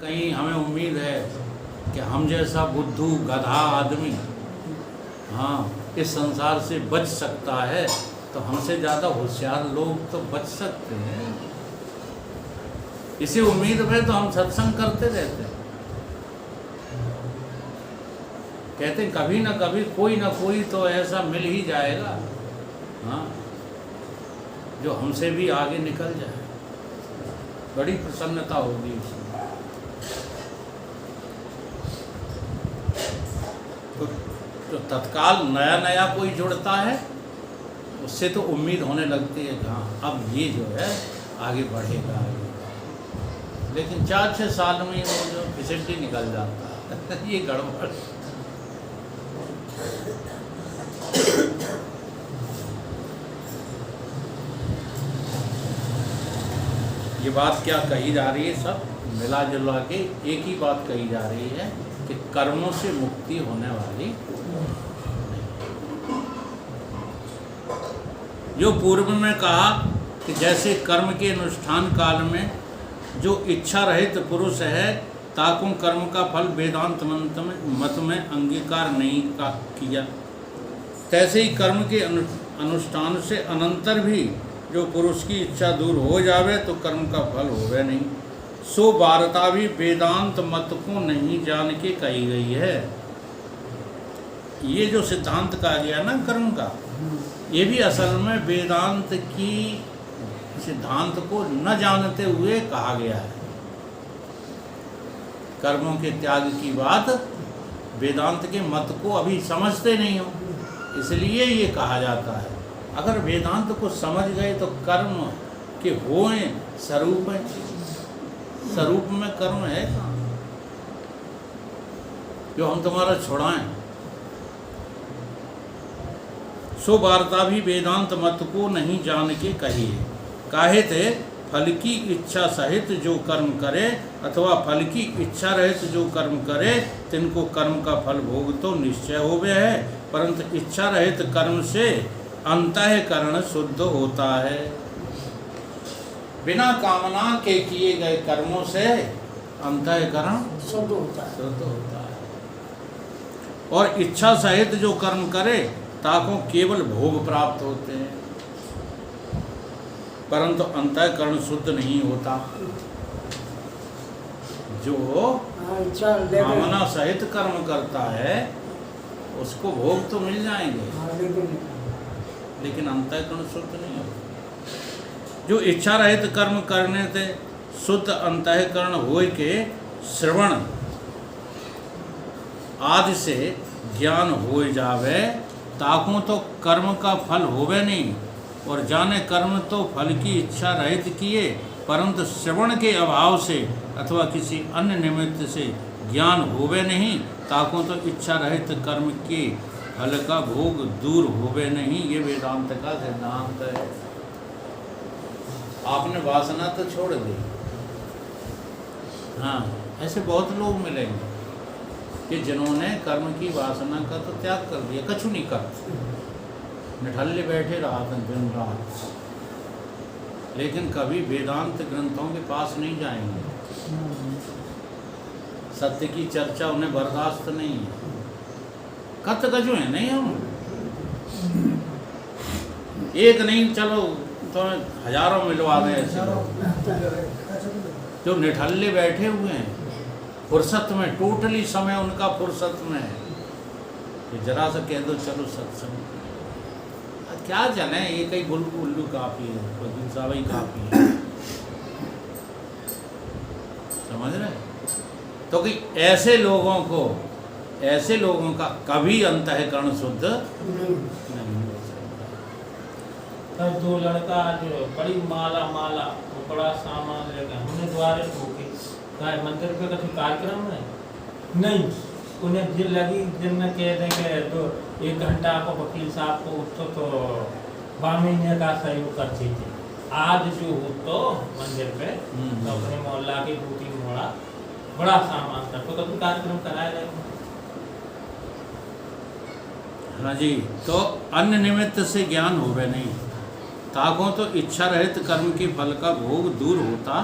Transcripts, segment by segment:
कहीं हमें उम्मीद है कि हम जैसा बुद्धू गधा आदमी हाँ इस संसार से बच सकता है, तो हमसे ज़्यादा होशियार लोग तो बच सकते हैं। इसी उम्मीद में तो हम सत्संग करते रहते हैं। कहते हैं कभी ना कभी कोई ना कोई तो ऐसा मिल ही जाएगा हाँ जो हमसे भी आगे निकल जाए, बड़ी प्रसन्नता होगी उसमें। तो तत्काल नया नया कोई जुड़ता है, उससे तो उम्मीद होने लगती है कि हाँ अब ये जो है आगे बढ़ेगा लेकिन 4-6 साल में वो जो फिसड्डी निकल जाता है ये गड़बड़। ये बात क्या कही जा रही है, सब मिला जुला के एक ही बात कही जा रही है कि कर्मों से मुक्ति होने वाली जो पूर्व में कहा कि जैसे कर्म के अनुष्ठान काल में जो इच्छा रहित पुरुष है ताकू कर्म का फल वेदांत मत में अंगीकार नहीं किया, तैसे ही कर्म के अनुष्ठान से अनंतर भी जो पुरुष की इच्छा दूर हो जावे तो कर्म का फल होवे नहीं। सो वार्ता भी वेदांत मत को नहीं जान के कही गई है। ये जो सिद्धांत कहा गया ना कर्म का, ये भी असल में वेदांत की सिद्धांत को न जानते हुए कहा गया है। कर्मों के त्याग की बात वेदांत के मत को अभी समझते नहीं हो, इसलिए ये कहा जाता है। अगर वेदांत को समझ गए तो कर्म के होए स्वरूप है, स्वरूप में कर्म है कहाँ जो हम तुम्हारा छुड़ाएं। सो वार्ता भी वेदांत मत को नहीं जान के कही है। काहे थे फल की इच्छा सहित जो कर्म करे अथवा फल की इच्छा रहित जो कर्म करे तिनको कर्म का फल भोग तो निश्चय होवे है, परंतु इच्छा रहित कर्म से अंतःकरण शुद्ध होता है। बिना कामना के किए गए कर्मों से अंतःकरण शुद्ध होता है। और इच्छा सहित जो कर्म करे ताको केवल भोग प्राप्त होते हैं, परंतु अंतःकरण शुद्ध नहीं होता। जो कामना सहित कर्म करता है उसको भोग तो मिल जाएंगे लेकिन अंतःकरण शुद्ध नहीं होता। जो इच्छा रहित कर्म करने से शुद्ध अंतःकरण होय के श्रवण आदि से ज्ञान हो जावे ताकू तो कर्म का फल होवे नहीं, और जाने कर्म तो फल की इच्छा रहित किए, परंतु श्रवण के अभाव से अथवा किसी अन्य निमित्त से ज्ञान होवे नहीं, ताकू तो इच्छा रहित कर्म के फल का भोग दूर होवे नहीं। ये वेदांत का सिद्धांत है। आपने वासना तो छोड़ दी, हाँ ऐसे बहुत लोग मिलेंगे कि जिन्होंने कर्म की वासना का तो त्याग कर दिया, कछु नहीं कर, निठल्ले बैठे रात दिन रात, लेकिन कभी वेदांत ग्रंथों के पास नहीं जाएंगे। सत्य की चर्चा उन्हें बर्दाश्त नहीं है। कत कजू है नहीं हम, एक नहीं चलो तो हजारों मिलवा दें ऐसे जो निठल्ले बैठे हुए हैं फुर्सत में, टोटली समय उनका फुर्सत में है। तो जरा सा कह दो चलो सत्संग, क्या जाने ये कई उल्लू काफी है, कोई दूसरा वही काफी है, समझ रहे? तो कि ऐसे लोगों का कभी अंतःकरण शुद्ध नहीं हो सकता। तब दो लड़का जो बड़ी माला वो बड़ा सामान लेकर हमने द्वारे ठोके, कहा मंदिर पे कभी कार्यक्रम है नहीं, उन्हें दिल लगी दिन में कह देंगे तो 1 घंटा आपको वकील साहब को तो 12 महीने का सहयोग करते थे। आज जो हो तो मंदिर पे तो अपने मोहल्ला के 2-3 मोड़ा बड़ा सामान था, तो कभी कार्यक्रम कराया जाए। हाँ जी, तो अन्य निमित्त से ज्ञान होवे नहीं, ताको तो इच्छा रहित कर्म के फल का भोग दूर होता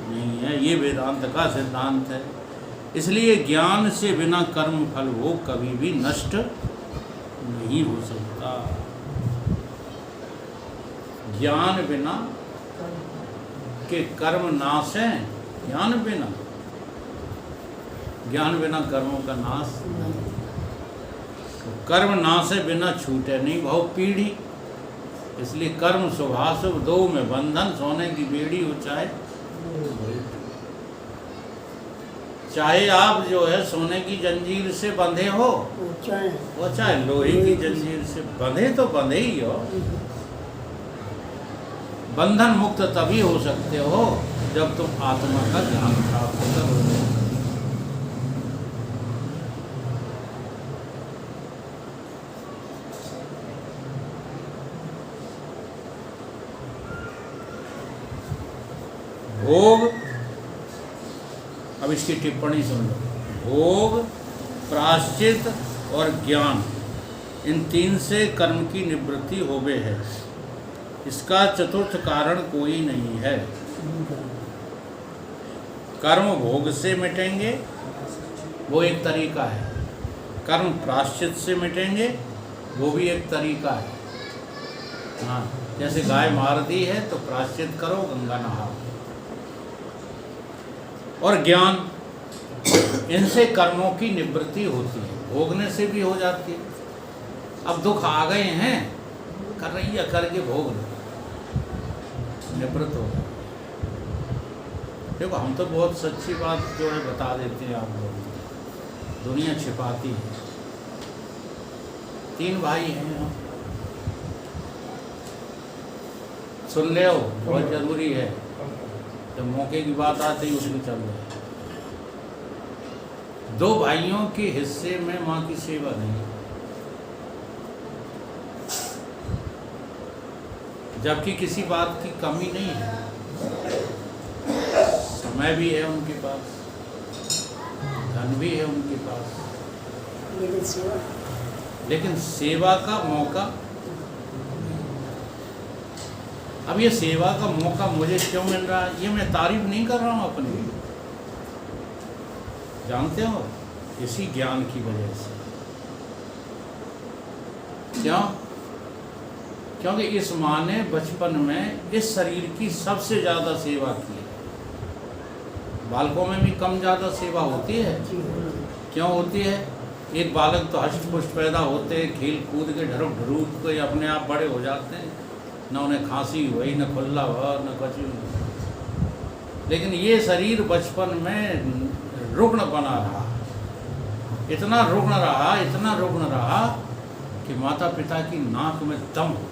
नहीं है। है। ये वेदांत का सिद्धांत है। इसलिए ज्ञान से बिना कर्म फल भोग कभी भी नष्ट नहीं हो सकता। ज्ञान बिना के कर्म नाश है, ज्ञान बिना कर्मों का नाश नहीं। तो कर्म नाश है बिना छूटे नहीं भव पीढ़ी। इसलिए कर्म शुभाशुभ दो में बंधन, सोने की बेड़ी हो चाहे आप जो है सोने की जंजीर से बंधे हो, वो चाहे लोहे की जंजीर से बंधे तो बंधे ही हो। बंधन मुक्त तभी हो सकते हो जब तुम आत्मा का ज्ञान प्राप्त करो। भोग, अब इसकी टिप्पणी सुन लो। भोग, प्रायश्चित और ज्ञान, इन तीन से कर्म की निवृत्ति होवे है। इसका चतुर्थ कारण कोई नहीं है। कर्म भोग से मिटेंगे, वो एक तरीका है। कर्म प्रायश्चित से मिटेंगे, वो भी एक तरीका है। हाँ, जैसे गाय मार दी है तो प्रायश्चित करो, गंगा नहाओ। और ज्ञान, इनसे कर्मों की निवृत्ति होती है, भोगने से भी हो जाती है। अब दुख आ गए हैं, कर रही है करके भोग लो, निवृत्त हो। देखो हम तो बहुत सच्ची बात जो है बता देते हैं आप लोग, दुनिया छिपाती है। 3 भाई हैं हम, सुन ले, बहुत जरूरी है। जब मौके की बात आती है उसमें चल रहा है। 2 भाइयों के हिस्से में माँ की सेवा नहीं, जबकि किसी बात की कमी नहीं है। समय भी है उनके पास, धन भी है उनके पास, लेकिन सेवा का मौका। अब ये सेवा का मौका मुझे क्यों मिल रहा है, ये मैं तारीफ नहीं कर रहा हूँ अपनी, जानते हो, इसी ज्ञान की वजह से। क्यों? क्योंकि इस माँ ने बचपन में इस शरीर की सबसे ज़्यादा सेवा की है। बालकों में भी कम ज़्यादा सेवा होती है। क्यों होती है? एक बालक तो हष्ट पुष्ट पैदा होते हैं, खेल कूद के ढरुक ढरूक के अपने आप बड़े हो जाते हैं, न उन्हें खांसी हुई, न खुल्ला हुआ, न कुछ। लेकिन ये शरीर बचपन में रुग्ण बना रहा, इतना रुग्ण रहा कि माता पिता की नाक में दम हो गया।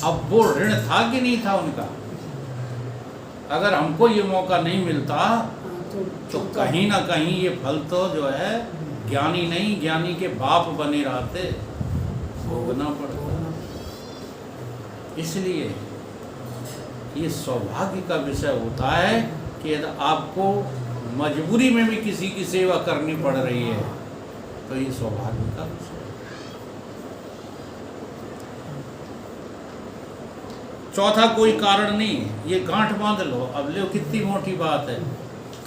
अब वो ऋण था कि नहीं था उनका? अगर हमको ये मौका नहीं मिलता तो कहीं ना कहीं ये फल तो जो है ज्ञानी नहीं, ज्ञानी के बाप बने रहते, भोगना पड़ता। इसलिए ये सौभाग्य का विषय होता है कि यदि आपको मजबूरी में भी किसी की सेवा करनी पड़ रही है तो ये सौभाग्य का विषय। चौथा कोई कारण नहीं है, ये गांठ बांध लो। अब लो, कितनी मोटी बात है।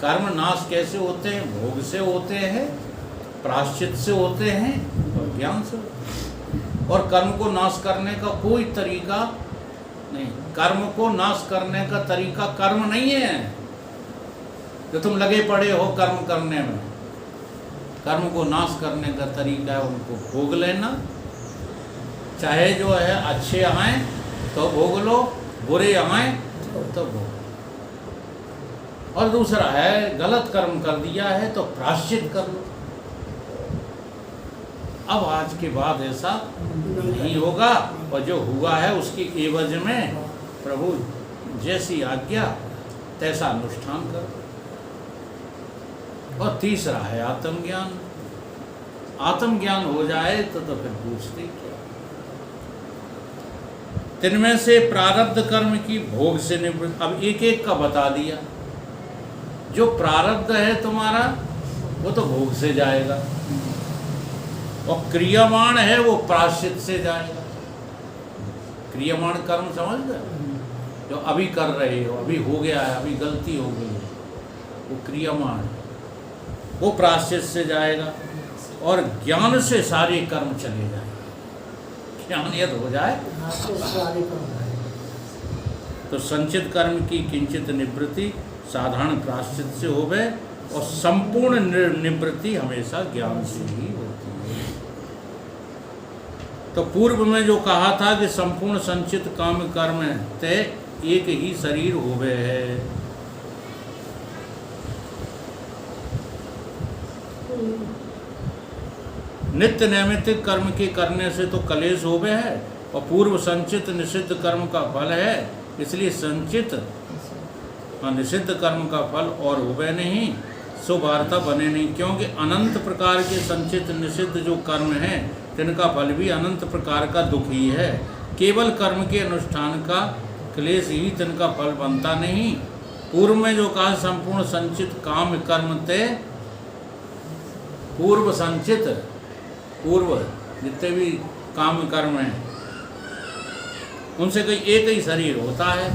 कर्म नाश कैसे होते हैं? भोग से होते हैं, प्रायश्चित से होते हैं और ज्ञान से। और कर्म को नाश करने का कोई तरीका नहीं। कर्म को नाश करने का तरीका कर्म नहीं है जो तुम लगे पड़े हो कर्म करने में। कर्म को नाश करने का तरीका है उनको भोग लेना। चाहे जो है अच्छे आए तो भोग लो, बुरे आए तो भोग। और दूसरा है गलत कर्म कर दिया है तो प्रायश्चित कर लो। अब आज के बाद ऐसा नहीं होगा, और जो हुआ है उसकी एवज में प्रभु जैसी आज्ञा तैसा अनुष्ठान करो। और तीसरा है आत्मज्ञान। आत्मज्ञान हो जाए तो फिर पूछते क्या। तिनमें से प्रारब्ध कर्म की भोग से निवृत्त। अब एक एक का बता दिया। जो प्रारब्ध है तुम्हारा वो तो भोग से जाएगा, और क्रियामाण है वो प्रायश्चित से जाएगा। क्रियामाण कर्म समझ गए? जो अभी कर रहे हो, अभी हो गया है, अभी गलती हो गई है, वो क्रियामान है, वो प्रायश्चित से जाएगा। और ज्ञान से सारे कर्म चले जाए, ज्ञान यदि हो जाए तो संचित कर्म की किंचित निवृत्ति साधारण प्रायश्चित से होवे, और संपूर्ण निवृत्ति हमेशा ज्ञान से ही होती है। तो पूर्व में जो कहा था कि संपूर्ण संचित काम कर्म ते एक ही शरीर होवे है, नित्य नैमित्तिक कर्म के करने से तो कलेश होवे है, और पूर्व संचित निषिद्ध कर्म का फल है, इसलिए संचित निषिद्ध कर्म का फल और होवे नहीं, शुभार्था बने नहीं। क्योंकि अनंत प्रकार के संचित निषिद्ध जो कर्म हैं तिनका फल भी अनंत प्रकार का दुख ही है। केवल कर्म के अनुष्ठान का क्लेश ही तिनका फल बनता नहीं। पूर्व में जो कहा संपूर्ण संचित काम कर्म ते, पूर्व संचित, पूर्व जितने भी काम कर्म हैं उनसे कोई एक ही शरीर होता है,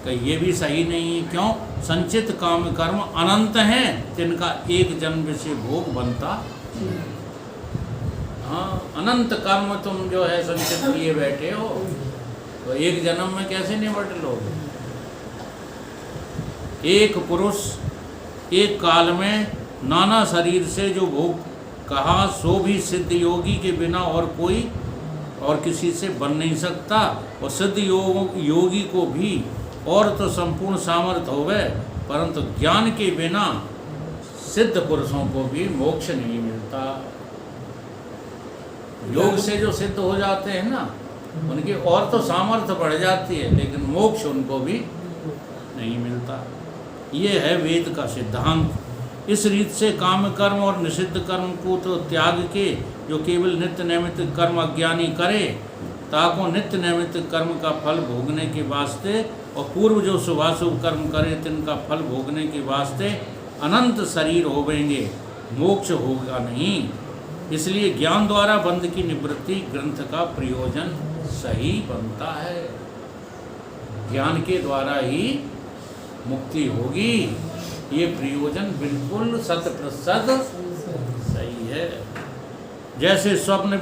कि ये भी सही नहीं है। क्यों? संचित काम कर्म अनंत हैं, जिनका एक जन्म से भोग बनता। हाँ, अनंत कर्म तुम जो है संचित किए बैठे हो, तो एक जन्म में कैसे निपट लोगे? एक पुरुष एक काल में नाना शरीर से जो भोग कहा, सो भी सिद्ध योगी के बिना और कोई और किसी से बन नहीं सकता। और सिद्ध योगी को भी और तो संपूर्ण सामर्थ्य होवे, परंतु ज्ञान के बिना सिद्ध पुरुषों को भी मोक्ष नहीं मिलता। योग से जो सिद्ध हो जाते हैं ना, उनकी और तो सामर्थ्य बढ़ जाती है, लेकिन मोक्ष उनको भी नहीं मिलता। ये है वेद का सिद्धांत। इस रीत से काम कर्म और निषिद्ध कर्म को तो त्याग के जो केवल नित्य नैमित्तिक कर्म अज्ञानी करे, ताको नित्य नैमित्तिक कर्म का फल भोगने के वास्ते, और पूर्व जो शुभाशुभ कर्म करे तिनका फल भोगने के वास्ते अनंत शरीर होवेंगे, मोक्ष होगा नहीं। इसलिए ज्ञान द्वारा बंध की निवृत्ति ग्रंथ का प्रयोजन सही बनता है। ज्ञान के द्वारा ही मुक्ति होगी, ये प्रयोजन बिल्कुल शत प्रतिशत सही है। जैसे स्वप्न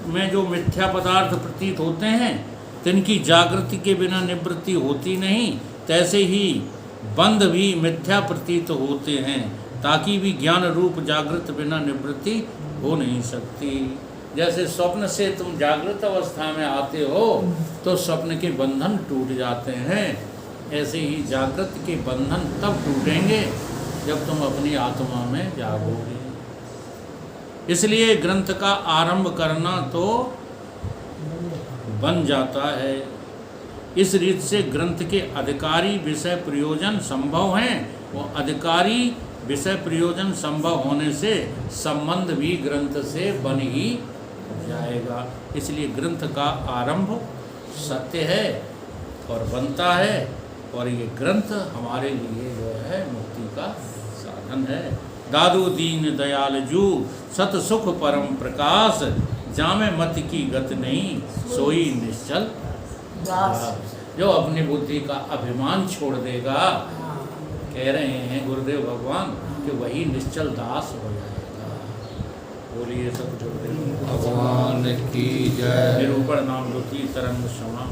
में जो मिथ्या पदार्थ प्रतीत होते हैं तिनकी जागृति के बिना निवृत्ति होती नहीं, तैसे ही बंध भी मिथ्या प्रतीत होते हैं, ताकि भी ज्ञान रूप जागृत बिना निवृत्ति हो नहीं सकती। जैसे स्वप्न से तुम जागृत अवस्था में आते हो तो स्वप्न के बंधन टूट जाते हैं, ऐसे ही जागृत के बंधन तब टूटेंगे जब तुम अपनी आत्मा में जागोगे। इसलिए ग्रंथ का आरंभ करना तो बन जाता है। इस रीत से ग्रंथ के अधिकारी विषय प्रयोजन संभव हैं, वो अधिकारी विषय प्रयोजन संभव होने से संबंध भी ग्रंथ से बन ही जाएगा। इसलिए ग्रंथ का आरंभ सत्य है और बनता है, और ये ग्रंथ हमारे लिए जो है मुक्ति का साधन है। दादू दीन दयाल जू सत सुख परम प्रकाश, जामे मत की गत नहीं सोई निश्चल दास। जो अपनी बुद्धि का अभिमान छोड़ देगा, कह रहे हैं गुरुदेव भगवान, कि वही निश्चल दास हो जाएगा। बोलिए सब गुरुदेव भगवान की जय। निरूपण नाम रुचि तरंग समा।